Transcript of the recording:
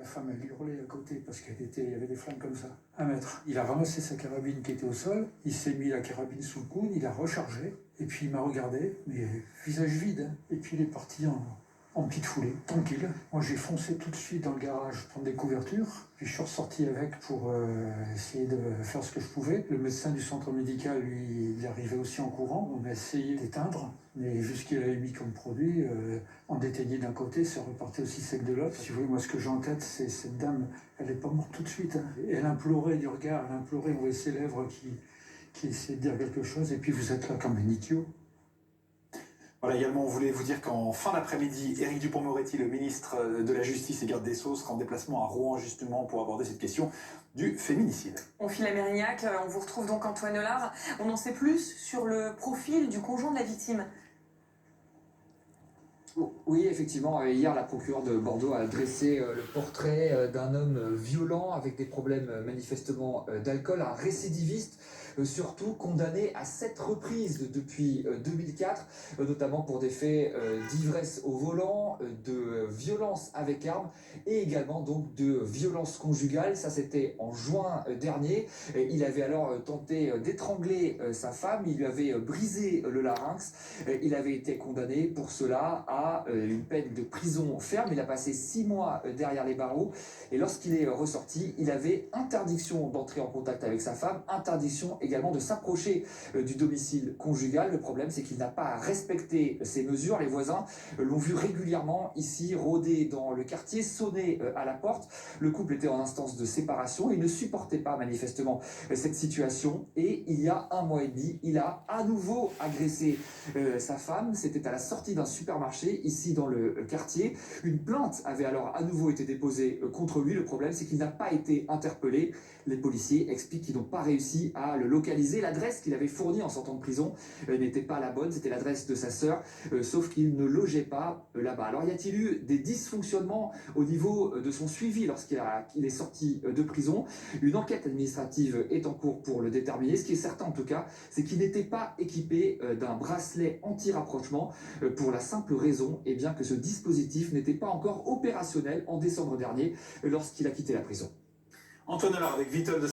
La femme, elle hurlait à côté parce il y avait des flammes comme ça, 1 mètre. Il a ramassé sa carabine qui était au sol, il s'est mis la carabine sous le coude, il a rechargé, et puis il m'a regardé, mais visage vide, hein. Et puis il est parti en petite foulée, tranquille. Moi j'ai foncé tout de suite dans le garage prendre des couvertures, puis je suis ressorti avec pour essayer de faire ce que je pouvais. Le médecin du centre médical, lui, il est arrivé aussi en courant, on a essayé d'éteindre, mais vu ce qu'il avait mis comme produit, on déteignait d'un côté, ça repartait aussi sec de l'autre. Si vous voulez, moi ce que j'ai en tête, c'est cette dame, elle n'est pas morte tout de suite, hein. Elle implorait du regard, elle implorait, on voyait ses lèvres qui essayaient de dire quelque chose, et puis vous êtes là comme un idiot. Voilà, également, on voulait vous dire qu'en fin d'après-midi, Éric Dupond-Moretti, le ministre de la Justice et garde des Sceaux, sera en déplacement à Rouen justement pour aborder cette question du féminicide. On file à Mérignac, on vous retrouve donc Antoine Hollard. On en sait plus sur le profil du conjoint de la victime. Oui, effectivement, hier, la procureure de Bordeaux a dressé le portrait d'un homme violent avec des problèmes manifestement d'alcool, un récidiviste, surtout condamné à 7 reprises depuis 2004, notamment pour des faits d'ivresse au volant, de violence avec arme et également donc de violence conjugale. Ça, c'était en juin dernier. Il avait alors tenté d'étrangler sa femme, il lui avait brisé le larynx. Il avait été condamné pour cela à une peine de prison ferme. Il a passé 6 mois derrière les barreaux et lorsqu'il est ressorti, il avait interdiction d'entrer en contact avec sa femme, interdiction également de s'approcher du domicile conjugal. Le problème, c'est qu'il n'a pas respecté ces mesures. Les voisins l'ont vu régulièrement ici rôder dans le quartier, sonner à la porte. Le couple était en instance de séparation. Il ne supportait pas manifestement cette situation et il y a 1 mois et demi, il a à nouveau agressé sa femme. C'était à la sortie d'un supermarché ici dans le quartier. Une plainte avait alors à nouveau été déposée contre lui. Le problème, c'est qu'il n'a pas été interpellé. Les policiers expliquent qu'ils n'ont pas réussi à le localiser. L'adresse qu'il avait fournie en sortant de prison n'était pas la bonne. C'était l'adresse de sa sœur, sauf qu'il ne logeait pas là-bas. Alors, y a-t-il eu des dysfonctionnements au niveau de son suivi lorsqu'il est sorti de prison? Une enquête administrative est en cours pour le déterminer. Ce qui est certain en tout cas, c'est qu'il n'était pas équipé d'un bracelet anti-rapprochement pour la simple raison que ce dispositif n'était pas encore opérationnel en décembre dernier lorsqu'il a quitté la prison. Antoine Hollard avec Vitol de